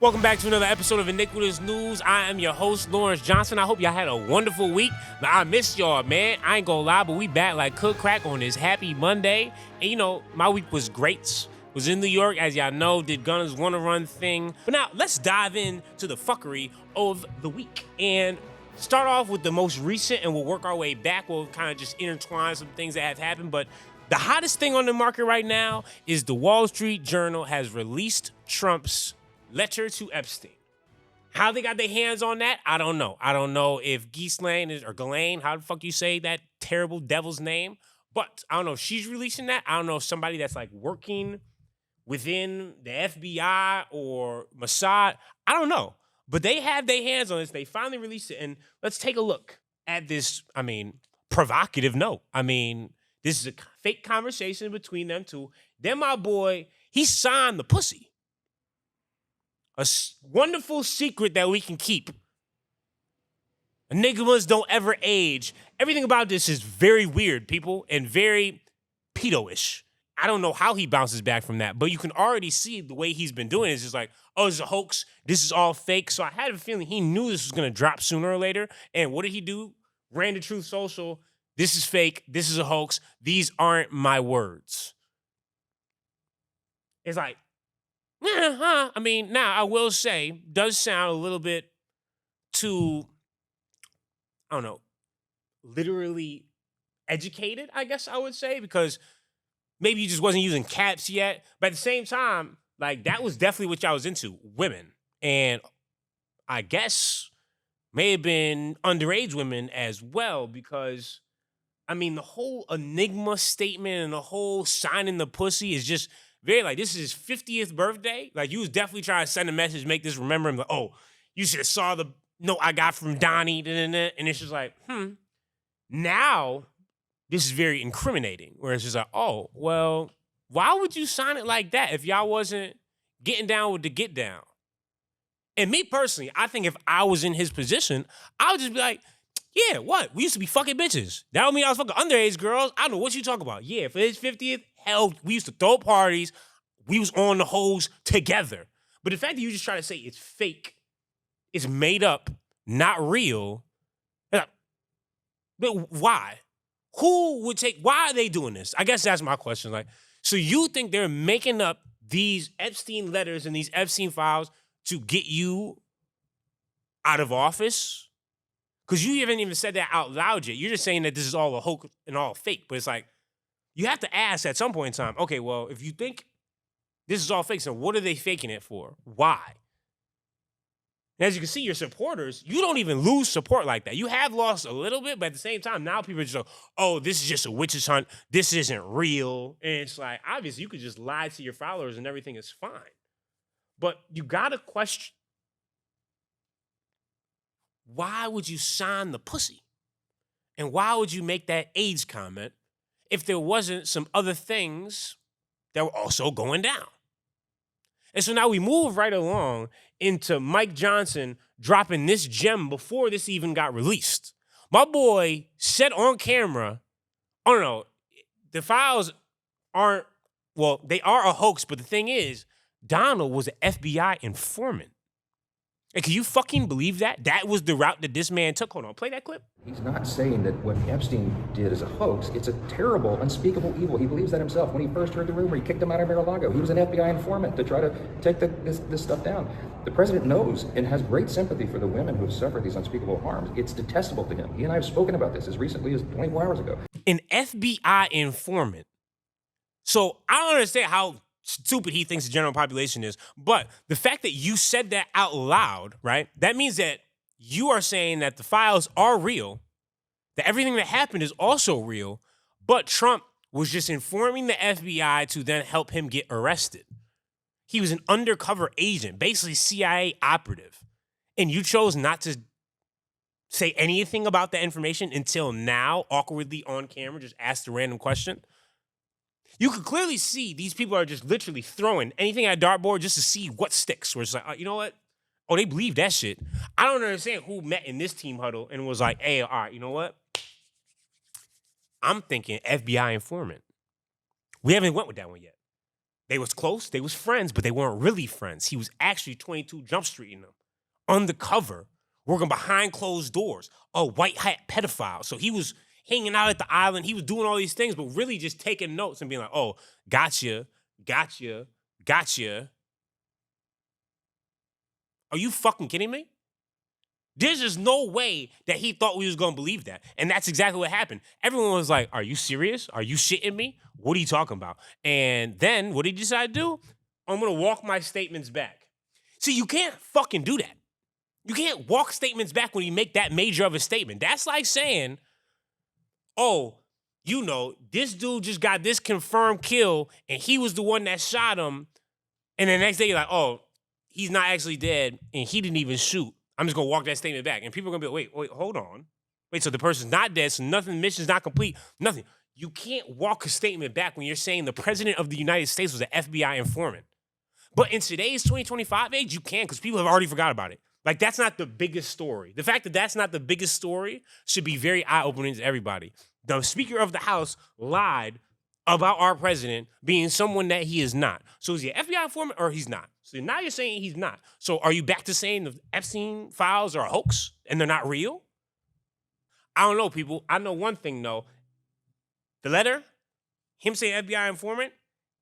Welcome back to another episode of Iniquitous News. I am your host, Lawrence Johnson. I hope y'all had a wonderful week. Now, I missed y'all, man. I ain't gonna lie, but we back like cook crack on this happy Monday. And you know, my week was great. Was in New York, as y'all know, did Gunners Wanna Run thing. But now, let's dive into the fuckery of the week. And start off with the most recent, and we'll work our way back. We'll kind of just intertwine some things that have happened. But the hottest thing on the market right now is the Wall Street Journal has released Trump's letter to Epstein. How they got their hands on that, I don't know. I don't know if Ghislaine or Ghislaine, how the fuck you say that terrible devil's name, but I don't know if she's releasing that. I don't know if somebody that's like working within the FBI or Mossad, I don't know. But they have their hands on this. They finally released it, and let's take a look at this, provocative note. This is a fake conversation between them two. Then my boy, he signed the pussy. A wonderful secret that we can keep. Enigmas don't ever age. Everything about this is very weird, people, and very pedo-ish. I don't know how he bounces back from that, but you can already see the way he's been doing it. It's just like, oh, this is a hoax. This is all fake. So I had a feeling he knew this was going to drop sooner or later. And what did he do? Ran to Truth Social. This is fake. This is a hoax. These aren't my words. It's like, now I will say, does sound a little bit too, I don't know, literally educated, I guess I would say, because maybe you just wasn't using caps yet. But at the same time, like, that was definitely what y'all was into, women. And I guess may have been underage women as well, because, the whole enigma statement and the whole signing the pussy is just very like, this is his 50th birthday. Like, you was definitely trying to send a message, make this remember him. Like, oh, you should have saw the note I got from Donnie. And it's just like, Now, this is very incriminating. Where it's just like, oh, well, why would you sign it like that if y'all wasn't getting down with the get down? And me personally, I think if I was in his position, I would just be like, yeah, what? We used to be fucking bitches. That don't mean I was fucking underage girls. I don't know what you talk about. Yeah, for his 50th, hell, we used to throw parties. We was on the hoes together. But the fact that you just try to say it's fake, it's made up, not real, but why? Why are they doing this? I guess that's my question. Like, so you think they're making up these Epstein letters and these Epstein files to get you out of office? Because you haven't even said that out loud yet. You're just saying that this is all a hoax and all fake. But it's like, you have to ask at some point in time, okay, well, if you think this is all fake, so what are they faking it for? Why? And as you can see, your supporters, you don't even lose support like that. You have lost a little bit, but at the same time, now people are just like, oh, this is just a witch's hunt. This isn't real. And it's like, obviously, you could just lie to your followers and everything is fine. But you got to question, why would you sign the pussy? And why would you make that AIDS comment if there wasn't some other things that were also going down? And so now we move right along into Mike Johnson dropping this gem before this even got released. My boy said on camera, oh no, the files aren't, well, they are a hoax, but the thing is, Donald was an FBI informant. And can you fucking believe that? That was the route that this man took. Hold on, play that clip. He's not saying that what Epstein did is a hoax. It's a terrible, unspeakable evil. He believes that himself. When he first heard the rumor, he kicked him out of Mar-a-Lago. He was an FBI informant to try to take this stuff down. The president knows and has great sympathy for the women who have suffered these unspeakable harms. It's detestable to him. He and I have spoken about this as recently as 24 hours ago. An FBI informant. So I don't understand how stupid he thinks the general population is, but the fact that you said that out loud, right? That means that you are saying that the files are real, that everything that happened is also real, but Trump was just informing the FBI to then help him get arrested. He was an undercover agent, basically CIA operative, and you chose not to say anything about that information until now, awkwardly on camera, just asked a random question. You could clearly see these people are just literally throwing anything at a dartboard just to see what sticks. Where it's like, you know what? Oh, they believe that shit. I don't understand who met in this team huddle and was like, hey, all right, you know what? I'm thinking FBI informant. We haven't went with that one yet. They was close, they was friends, but they weren't really friends. He was actually 22 Jump Streeting them, undercover, working behind closed doors, a white hat pedophile. So he was hanging out at the island. He was doing all these things, but really just taking notes and being like, oh, gotcha, gotcha, gotcha. Are you fucking kidding me? There's just no way that he thought we was going to believe that. And that's exactly what happened. Everyone was like, are you serious? Are you shitting me? What are you talking about? And then what did he decide to do? I'm going to walk my statements back. See, you can't fucking do that. You can't walk statements back when you make that major of a statement. That's like saying, oh, you know, this dude just got this confirmed kill and he was the one that shot him. And the next day you're like, oh, he's not actually dead and he didn't even shoot. I'm just gonna walk that statement back. And people are gonna be like, wait, hold on. Wait, so the person's not dead, so nothing, mission's not complete, nothing. You can't walk a statement back when you're saying the president of the United States was an FBI informant. But in today's 2025 age, you can, because people have already forgot about it. Like, that's not the biggest story. The fact that that's not the biggest story should be very eye-opening to everybody. The Speaker of the House lied about our president being someone that he is not. So is he an FBI informant or he's not? So now you're saying he's not. So are you back to saying the Epstein files are a hoax and they're not real? I don't know, people. I know one thing, though. The letter, him saying FBI informant,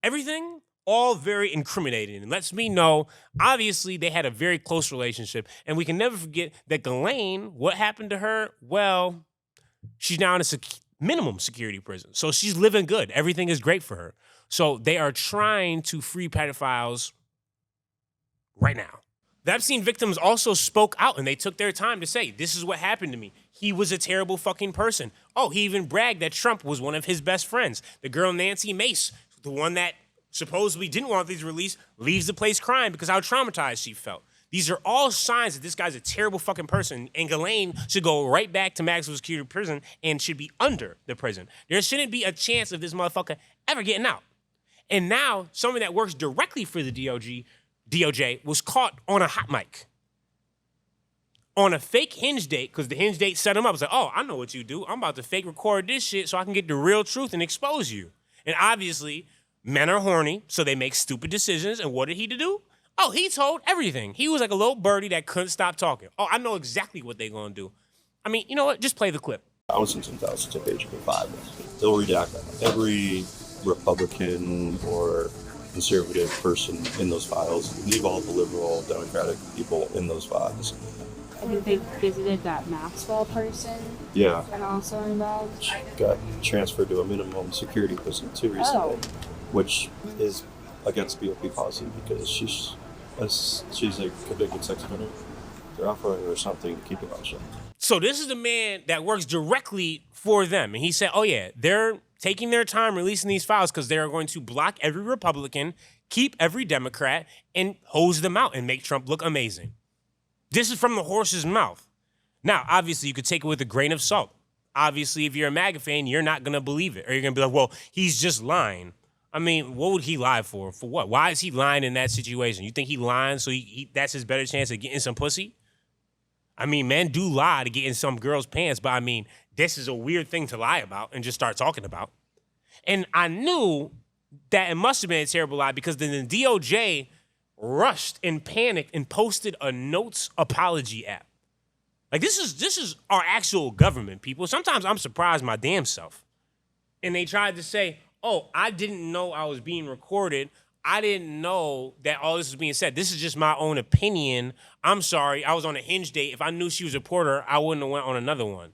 everything, all very incriminating. And lets me know, obviously, they had a very close relationship. And we can never forget that Ghislaine, what happened to her? Well, she's now in a minimum security prison. So she's living good. Everything is great for her. So they are trying to free pedophiles right now. The Epstein victims also spoke out and they took their time to say, this is what happened to me. He was a terrible fucking person. Oh, he even bragged that Trump was one of his best friends. The girl Nancy Mace, the one that supposedly didn't want these released, leaves the place crying because how traumatized she felt. These are all signs that this guy's a terrible fucking person, and Ghislaine should go right back to maximum security prison and should be under the prison. There shouldn't be a chance of this motherfucker ever getting out. And now, someone that works directly for the DOJ was caught on a hot mic. On a fake hinge date, because the hinge date set him up. It's like, oh, I know what you do. I'm about to fake record this shit so I can get the real truth and expose you. And obviously, men are horny, so they make stupid decisions. And what did he do? Oh, he told everything. He was like a little birdie that couldn't stop talking. Oh, I know exactly what they're going to do. I mean, you know what? Just play the clip. Thousands and thousands of pages of files. They'll redact every Republican or conservative person in those files, leave all the liberal, Democratic people in those files. I think they visited that Maxwell person. Yeah. And also involved. She got transferred to a minimum security prison too recently, which is against BOP policy because she's a convicted sex offender. They're offering her something to keep it on shut. So this is the man that works directly for them. And he said, oh yeah, they're taking their time releasing these files because they are going to block every Republican, keep every Democrat, and hose them out and make Trump look amazing. This is from the horse's mouth. Now, obviously, you could take it with a grain of salt. Obviously, if you're a MAGA fan, you're not going to believe it. Or you're going to be like, well, he's just lying. I mean, what would he lie for? For what? Why is he lying in that situation? You think he lying so that's his better chance of getting some pussy? I mean, men do lie to get in some girl's pants, but I mean, this is a weird thing to lie about and just start talking about. And I knew that it must have been a terrible lie because then the DOJ rushed and panicked and posted a notes apology app. Like, this is our actual government, people. Sometimes I'm surprised my damn self. And they tried to say, oh, I didn't know I was being recorded. I didn't know that all this was being said. This is just my own opinion. I'm sorry. I was on a hinge date. If I knew she was a reporter, I wouldn't have went on another one.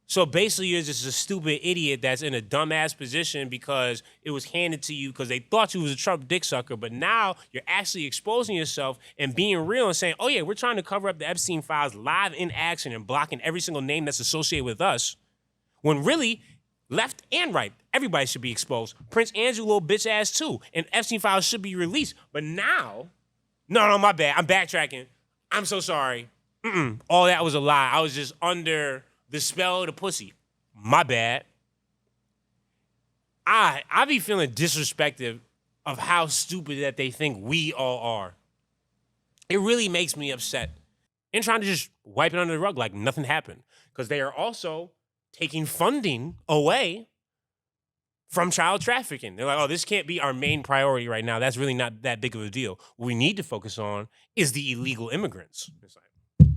So basically, you're just a stupid idiot that's in a dumbass position because it was handed to you because they thought you was a Trump dick sucker. But now you're actually exposing yourself and being real and saying, oh, yeah, we're trying to cover up the Epstein files live in action and blocking every single name that's associated with us. When really, left and right, everybody should be exposed. Prince Andrew, little bitch ass too. And Epstein files should be released. But now, no, my bad. I'm backtracking. I'm so sorry. All that was a lie. I was just under the spell of the pussy. My bad. I be feeling disrespected of how stupid that they think we all are. It really makes me upset. And trying to just wipe it under the rug like nothing happened. Because they are also taking funding away from child trafficking. They're like, oh, this can't be our main priority right now. That's really not that big of a deal. What we need to focus on is the illegal immigrants. It's like,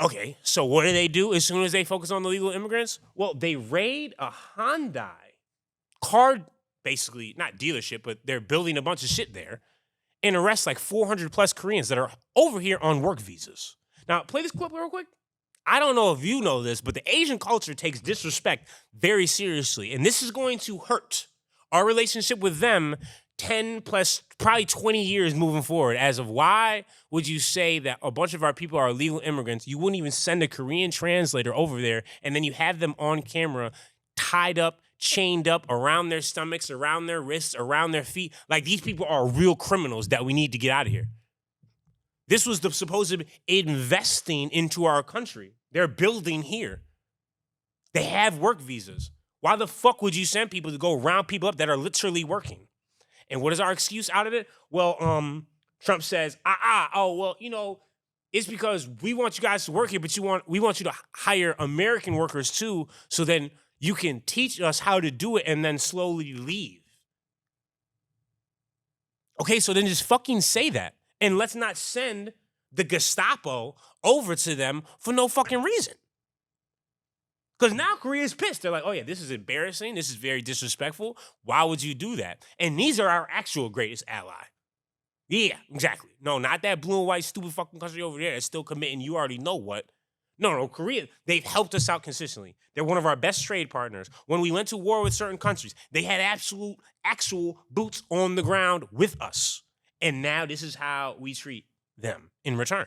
okay, so what do they do as soon as they focus on the illegal immigrants? Well, they raid a Hyundai car, basically, not dealership, but they're building a bunch of shit there and arrest like 400 plus Koreans that are over here on work visas. Now, play this clip real quick. I don't know if you know this, but the Asian culture takes disrespect very seriously. And this is going to hurt our relationship with them 10 plus, probably 20 years moving forward. As of why would you say that a bunch of our people are illegal immigrants? You wouldn't even send a Korean translator over there, and then you have them on camera, tied up, chained up around their stomachs, around their wrists, around their feet. Like, these people are real criminals that we need to get out of here. This was the supposed investing into our country. They're building here. They have work visas. Why the fuck would you send people to go round people up that are literally working? And what is our excuse out of it? Well, Trump says, well, you know, it's because we want you guys to work here, but we want you to hire American workers too, so then you can teach us how to do it and then slowly leave. Okay, so then just fucking say that. And let's not send the Gestapo over to them for no fucking reason. Because now Korea's pissed. They're like, oh yeah, this is embarrassing. This is very disrespectful. Why would you do that? And these are our actual greatest ally. Yeah, exactly. No, not that blue and white stupid fucking country over there that's still committing you already know what. No, Korea, they've helped us out consistently. They're one of our best trade partners. When we went to war with certain countries, they had actual boots on the ground with us. And now this is how we treat them in return.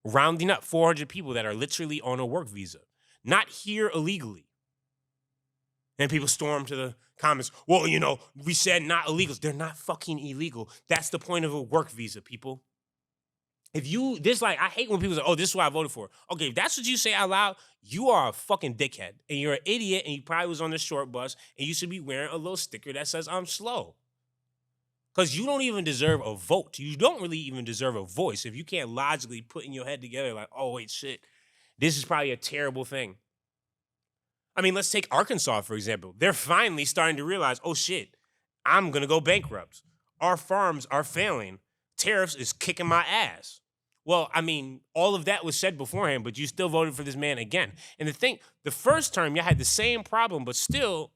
Rounding up 400 people that are literally on a work visa, not here illegally. And people storm to the comments, well, you know, we said not illegals. They're not fucking illegal. That's the point of a work visa, people. If you, I hate when people say, oh, this is what I voted for. Okay, if that's what you say out loud, you are a fucking dickhead. And you're an idiot, and you probably was on the short bus, and you should be wearing a little sticker that says, I'm slow. Because you don't even deserve a vote. You don't really even deserve a voice if you can't logically put in your head together like, oh, wait, shit, this is probably a terrible thing. I mean, let's take Arkansas, for example. They're finally starting to realize, oh, shit, I'm going to go bankrupt. Our farms are failing. Tariffs is kicking my ass. Well, I mean, all of that was said beforehand, but you still voted for this man again. And the first term, you had the same problem, but still,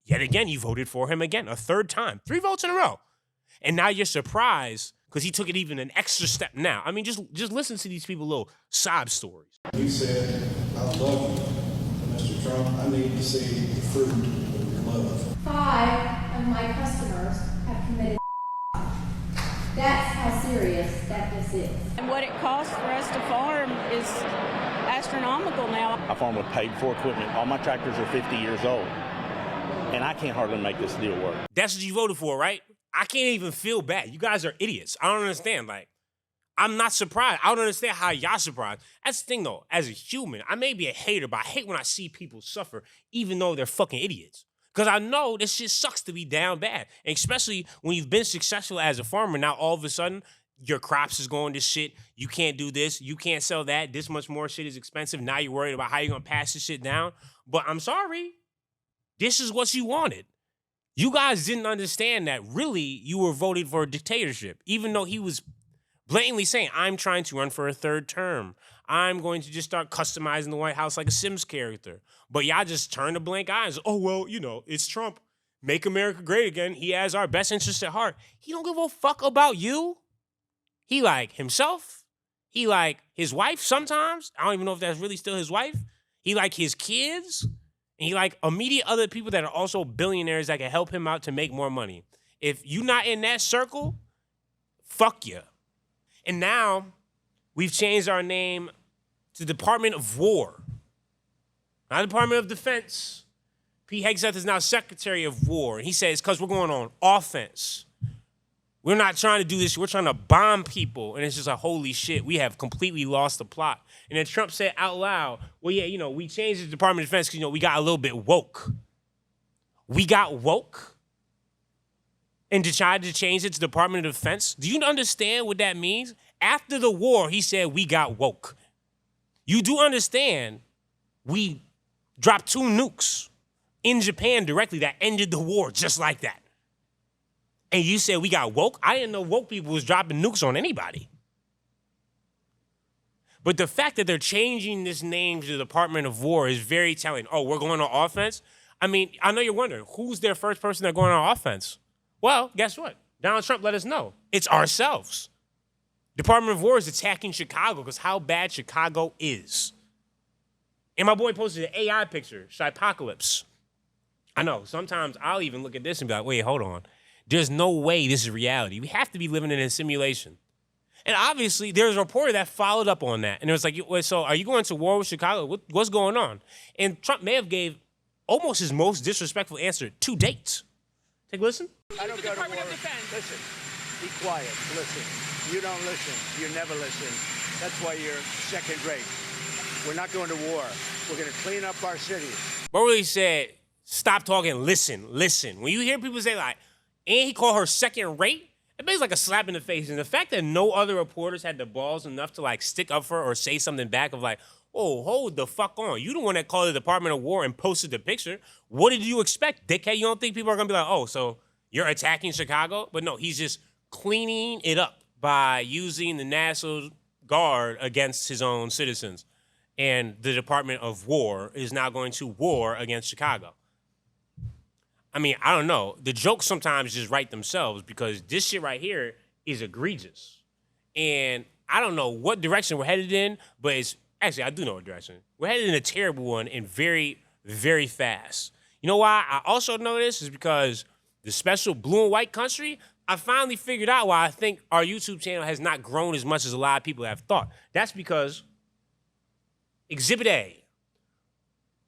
yet again, you voted for him again, a third time, 3 votes in a row. And now you're surprised because he took it even an extra step now. I mean, just listen to these people little sob stories. He said, I love you, Mr. Trump. I need to see the fruit of your love. 5 of my customers have committed. That's how serious that this is. And what it costs for us to farm is astronomical now. I farm with paid-for equipment. All my tractors are 50 years old, and I can't hardly make this deal work. That's what you voted for, right? I can't even feel bad. You guys are idiots. I don't understand. Like, I'm not surprised. I don't understand how y'all surprised. That's the thing, though. As a human, I may be a hater, but I hate when I see people suffer, even though they're fucking idiots. Because I know this shit sucks to be down bad. And especially when you've been successful as a farmer, now all of a sudden, your crops is going to shit. You can't do this. You can't sell that. This much more shit is expensive. Now you're worried about how you're going to pass this shit down. But I'm sorry. This is what you wanted. You guys didn't understand that really you were voting for a dictatorship, even though he was blatantly saying, I'm trying to run for a 3rd term. I'm going to just start customizing the White House like a Sims character. But y'all just turned a blank eye and said, oh, well, you know, it's Trump. Make America great again. He has our best interests at heart. He don't give a fuck about you. He like himself. He like his wife sometimes. I don't even know if that's really still his wife. He like his kids. And he like immediate other people that are also billionaires that can help him out to make more money. If you're not in that circle, fuck you. And now we've changed our name to Department of War. Not Department of Defense. Pete Hegseth is now Secretary of War. And he says, because we're going on offense. We're not trying to do this. We're trying to bomb people. And it's just like, holy shit, we have completely lost the plot. And then Trump said out loud, well, yeah, you know, we changed the Department of Defense because, you know, we got a little bit woke. We got woke? And decided to change it to Department of Defense? Do you understand what that means? After the war, he said we got woke. You do understand we dropped 2 nukes in Japan directly that ended the war just like that. And you said we got woke? I didn't know woke people was dropping nukes on anybody. But the fact that they're changing this name to the Department of War is very telling. Oh, we're going on offense? I mean, I know you're wondering, who's their first person that's going on offense? Well, guess what? Donald Trump let us know. It's ourselves. Department of War is attacking Chicago because how bad Chicago is. And my boy posted an AI picture, Apocalypse. I know, sometimes I'll even look at this and be like, wait, hold on. There's no way this is reality. We have to be living in a simulation. And obviously, there's a reporter that followed up on that. And it was like, so are you going to war with Chicago? What's going on? And Trump may have gave almost his most disrespectful answer to date. Take a listen. I don't go to war. Listen, be quiet. Listen. You don't listen. You never listen. That's why you're second rate. We're not going to war. We're going to clean up our cities. But really said, stop talking, listen. When you hear people say like, and he called her second rate, it makes like a slap in the face. And the fact that no other reporters had the balls enough to like stick up for her or say something back of like, oh, hold the fuck on. You the one that called the Department of War and posted the picture. What did you expect, dickhead? You don't think people are going to be like, oh, so you're attacking Chicago? But no, he's just cleaning it up by using the National Guard against his own citizens. And the Department of War is now going to war against Chicago. I mean, I don't know. The jokes sometimes just write themselves because this shit right here is egregious. And I don't know what direction we're headed in, but it's actually, I do know what direction. We're headed in a terrible one and very, very fast. You know why I also know this is because the special blue and white country, I finally figured out why I think our YouTube channel has not grown as much as a lot of people have thought. That's because Exhibit A,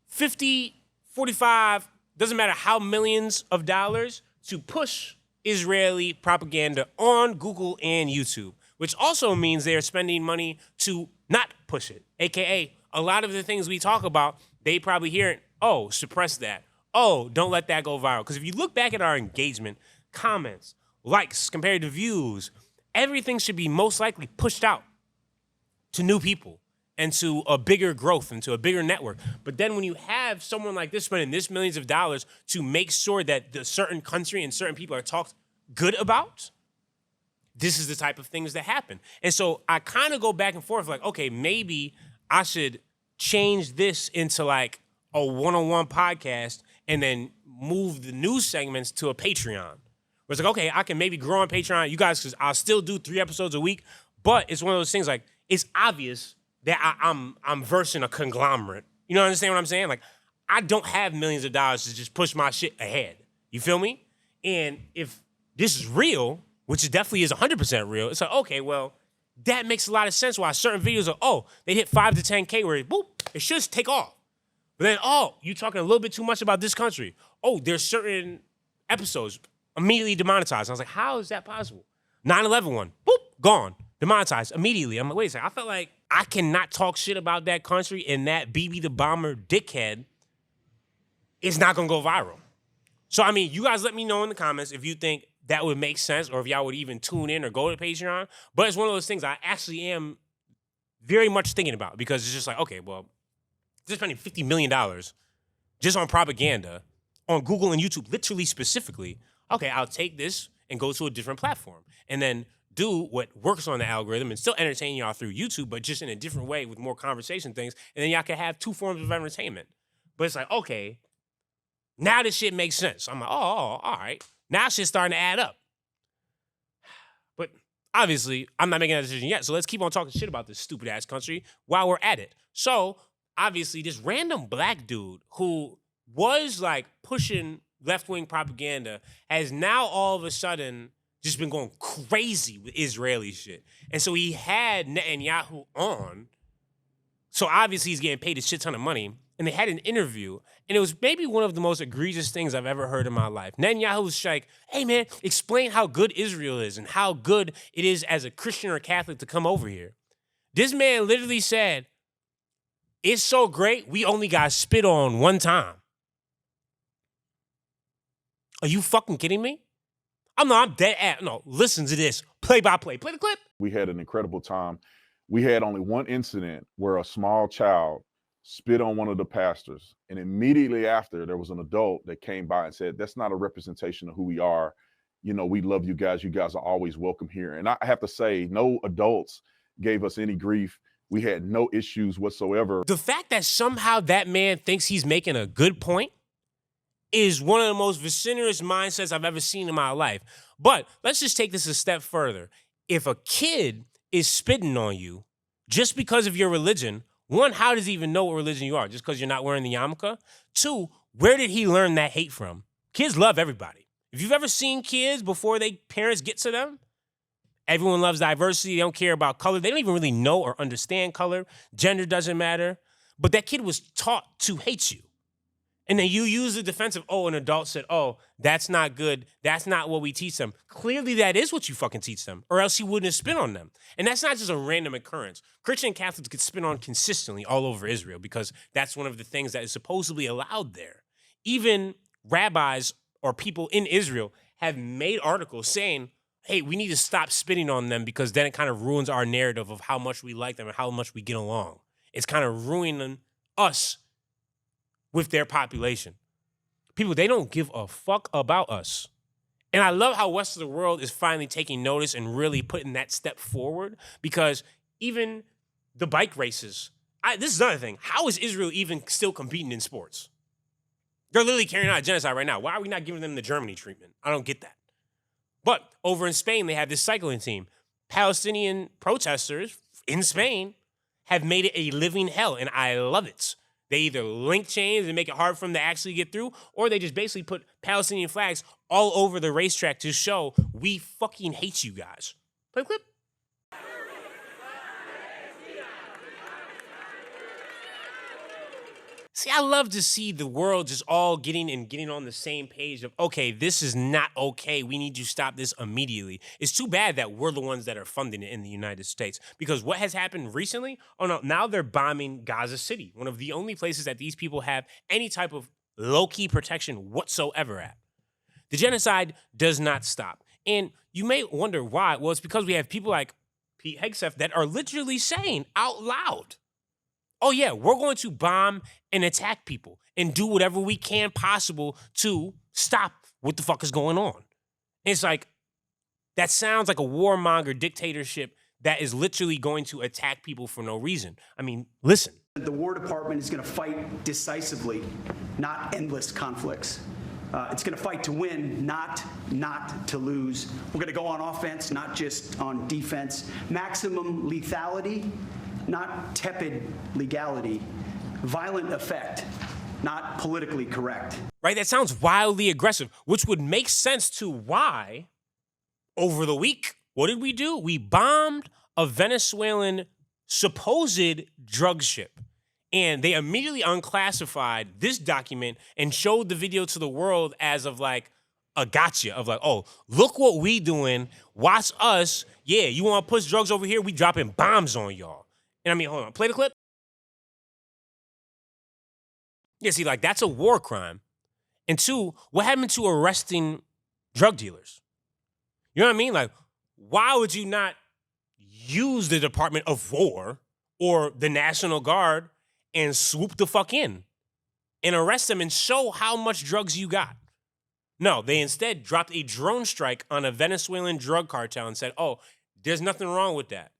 50, 45, doesn't matter how millions of dollars to push Israeli propaganda on Google and YouTube, which also means they're spending money to not push it. AKA, a lot of the things we talk about, they probably hear it, oh, suppress that. Oh, don't let that go viral. Because if you look back at our engagement, comments, likes compared to views, everything should be most likely pushed out to new people and to a bigger growth and to a bigger network. But then when you have someone like this spending this millions of dollars to make sure that the certain country and certain people are talked good about, this is the type of things that happen. And so I kind of go back and forth like, okay, maybe I should change this into like a one-on-one podcast and then move the news segments to a Patreon. Where it's like, okay, I can maybe grow on Patreon. You guys, because I'll still do 3 episodes a week, but it's one of those things like, it's obvious that I'm versing a conglomerate. You know, understand what I'm saying? Like, I don't have millions of dollars to just push my shit ahead. You feel me? And if this is real, which it definitely is 100% real, it's like, okay, well, that makes a lot of sense why certain videos are, oh, they hit 5 to 10K where boop, it should take off. But then, oh, you talking a little bit too much about this country. Oh, there's certain episodes immediately demonetized. I was like, how is that possible? 9/11 one, boop, gone, demonetized immediately. I'm like, wait a second, I felt like I cannot talk shit about that country and that BB the Bomber dickhead is not gonna go viral. So, I mean, you guys let me know in the comments if you think that would make sense or if y'all would even tune in or go to Patreon. But it's one of those things I actually am very much thinking about because it's just like, okay, well, they're spending $50 million just on propaganda on Google and YouTube, literally specifically. Okay, I'll take this and go to a different platform and then do what works on the algorithm and still entertain y'all through YouTube, but just in a different way with more conversation things. And then y'all can have 2 forms of entertainment. But it's like, okay, now this shit makes sense. I'm like, oh, all right. Now shit's starting to add up. But obviously, I'm not making that decision yet. So let's keep on talking shit about this stupid ass country while we're at it. So obviously, this random black dude who was like pushing left-wing propaganda has now all of a sudden just been going crazy with Israeli shit. And so he had Netanyahu on. So obviously he's getting paid a shit ton of money. And they had an interview. And it was maybe one of the most egregious things I've ever heard in my life. Netanyahu was like, hey man, explain how good Israel is and how good it is as a Christian or Catholic to come over here. This man literally said, it's so great, we only got spit on 1 time. Are you fucking kidding me? I'm dead at. No, listen to this. Play by play. Play the clip. We had an incredible time. We had only one incident where a small child spit on one of the pastors. And immediately after, there was an adult that came by and said, that's not a representation of who we are. You know, we love you guys. You guys are always welcome here. And I have to say, no adults gave us any grief. We had no issues whatsoever. The fact that somehow that man thinks he's making a good point is one of the most vociferous mindsets I've ever seen in my life. But let's just take this a step further. If a kid is spitting on you just because of your religion, one, how does he even know what religion you are? Just because you're not wearing the yarmulke? Two, where did he learn that hate from? Kids love everybody. If you've ever seen kids before their parents get to them, everyone loves diversity. They don't care about color. They don't even really know or understand color. Gender doesn't matter. But that kid was taught to hate you. And then you use the defense of, oh, an adult said, oh, that's not good. That's not what we teach them. Clearly, that is what you fucking teach them, or else you wouldn't have spit on them. And that's not just a random occurrence. Christian and Catholics get spit on consistently all over Israel because that's one of the things that is supposedly allowed there. Even rabbis or people in Israel have made articles saying, hey, we need to stop spitting on them because then it kind of ruins our narrative of how much we like them and how much we get along. It's kind of ruining us with their population. People, they don't give a fuck about us. And I love how West of the world is finally taking notice and really putting that step forward, because even the bike races, this is another thing. How is Israel even still competing in sports? They're literally carrying out a genocide right now. Why are we not giving them the Germany treatment? I don't get that. But over in Spain, they have this cycling team. Palestinian protesters in Spain have made it a living hell, and I love it. They either link chains and make it hard for them to actually get through, or they just basically put Palestinian flags all over the racetrack to show we fucking hate you guys. Play the clip. See, I love to see the world just all getting on the same page of, okay, this is not okay. We need you to stop this immediately. It's too bad that we're the ones that are funding it in the United States, because what has happened recently? Oh no, now they're bombing Gaza City, one of the only places that these people have any type of low-key protection whatsoever at. The genocide does not stop. And you may wonder why. Well, it's because we have people like Pete Hegseth that are literally saying out loud, oh yeah, we're going to bomb and attack people and do whatever we can possible to stop what the fuck is going on. And it's like, that sounds like a warmonger dictatorship that is literally going to attack people for no reason. I mean, listen. The War Department is going to fight decisively, not endless conflicts. It's going to fight to win, not to lose. We're going to go on offense, not just on defense. Maximum lethality, not tepid legality. Violent effect, not politically correct. Right? That sounds wildly aggressive, which would make sense to why, over the week, what did we do? We bombed a Venezuelan supposed drug ship. And they immediately unclassified this document and showed the video to the world as of like a gotcha of like, oh, look what we doing. Watch us. Yeah, you want to push drugs over here? We dropping bombs on y'all. And I mean, hold on, play the clip. Yeah, see, like, that's a war crime. And two, what happened to arresting drug dealers? You know what I mean? Like, why would you not use the Department of War or the National Guard and swoop the fuck in and arrest them and show how much drugs you got? No, they instead dropped a drone strike on a Venezuelan drug cartel and said, oh, there's nothing wrong with that.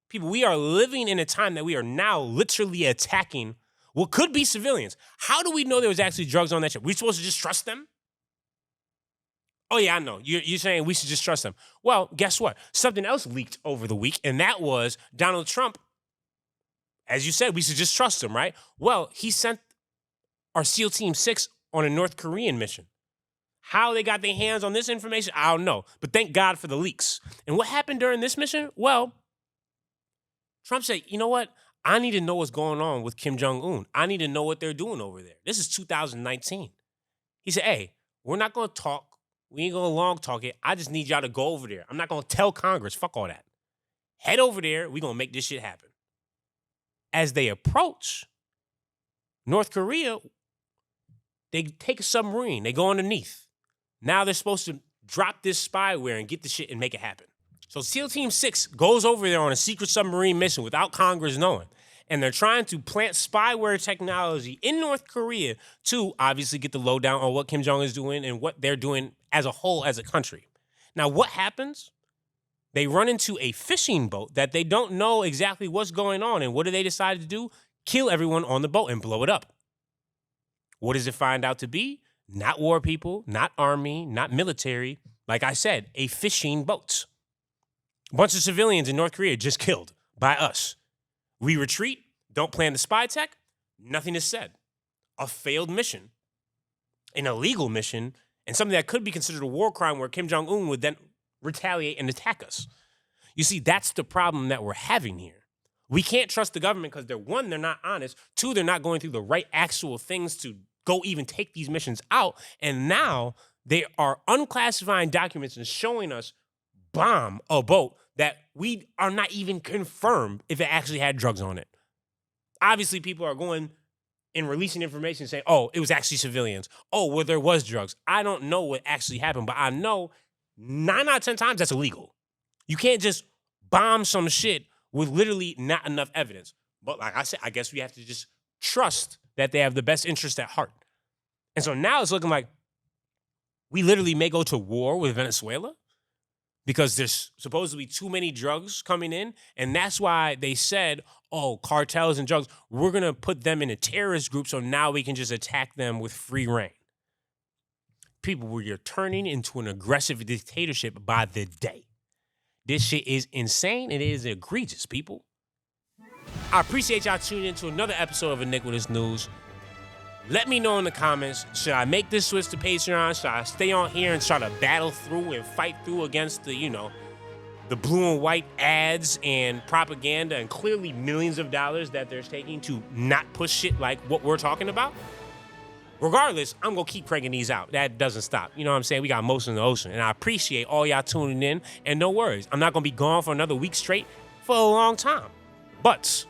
People, we are living in a time that we are now literally attacking what could be civilians. How do we know there was actually drugs on that ship? We supposed to just trust them? Oh yeah, I know. You're saying we should just trust them. Well, guess what? Something else leaked over the week, and that was Donald Trump. As you said, we should just trust him, right? Well, he sent our SEAL Team 6 on a North Korean mission. How they got their hands on this information, I don't know. But thank God for the leaks. And what happened during this mission? Well, Trump said, you know what? I need to know what's going on with Kim Jong-un. I need to know what they're doing over there. This is 2019. He said, hey, we're not going to talk. We ain't going to long talk it. I just need y'all to go over there. I'm not going to tell Congress. Fuck all that. Head over there. We're going to make this shit happen. As they approach North Korea, they take a submarine. They go underneath. Now they're supposed to drop this spyware and get the shit and make it happen. So SEAL Team 6 goes over there on a secret submarine mission without Congress knowing. and they're trying to plant spyware technology in North Korea to obviously get the lowdown on what Kim Jong is doing and what they're doing as a whole as a country. Now, what happens? They run into a fishing boat that they don't know exactly what's going on, and what do they decide to do? Kill everyone on the boat and blow it up. What does it find out to be? Not war people, not army, not military. Like I said, a fishing boat. A bunch of civilians in North Korea just killed by us. We retreat, don't plan the spy tech, nothing is said. A failed mission, an illegal mission, and something that could be considered a war crime where Kim Jong-un would then retaliate and attack us. You see, that's the problem that we're having here. We can't trust the government because one, they're not honest. Two, they're not going through the right actual things to go even take these missions out. And now they are unclassifying documents and showing us bomb a boat that we are not even confirmed if it actually had drugs on it. Obviously, people are going and releasing information saying, oh, it was actually civilians. Oh, well, there was drugs. I don't know what actually happened, but I know 9 out of 10 times that's illegal. You can't just bomb some shit with literally not enough evidence. But like I said, I guess we have to just trust that they have the best interest at heart. And so now it's looking like we literally may go to war with Venezuela because there's supposedly too many drugs coming in. And that's why they said, oh, cartels and drugs, we're going to put them in a terrorist group so now we can just attack them with free reign. People, we're turning into an aggressive dictatorship by the day. This shit is insane. It is egregious, people. I appreciate y'all tuning into another episode of Iniquitous News. Let me know in the comments, should I make this switch to Patreon? Should I stay on here and try to battle through and fight through against the, the blue and white ads and propaganda and clearly millions of dollars that they're taking to not push shit like what we're talking about? Regardless, I'm going to keep cranking these out. That doesn't stop. You know what I'm saying? We got most in the ocean. And I appreciate all y'all tuning in. And no worries, I'm not going to be gone for another week straight for a long time. But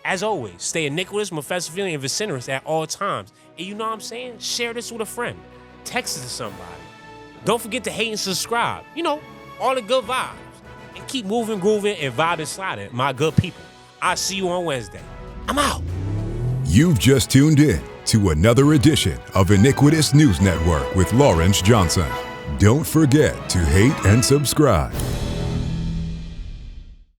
as always, stay iniquitous, maleficent, and vociferous at all times. And you know what I'm saying? Share this with a friend. Text it to somebody. Don't forget to hate and subscribe. All the good vibes. And keep moving, grooving, and vibing, sliding, my good people. I'll see you on Wednesday. I'm out. You've just tuned in to another edition of Iniquitous News Network with Lawrence Johnson. Don't forget to hate and subscribe.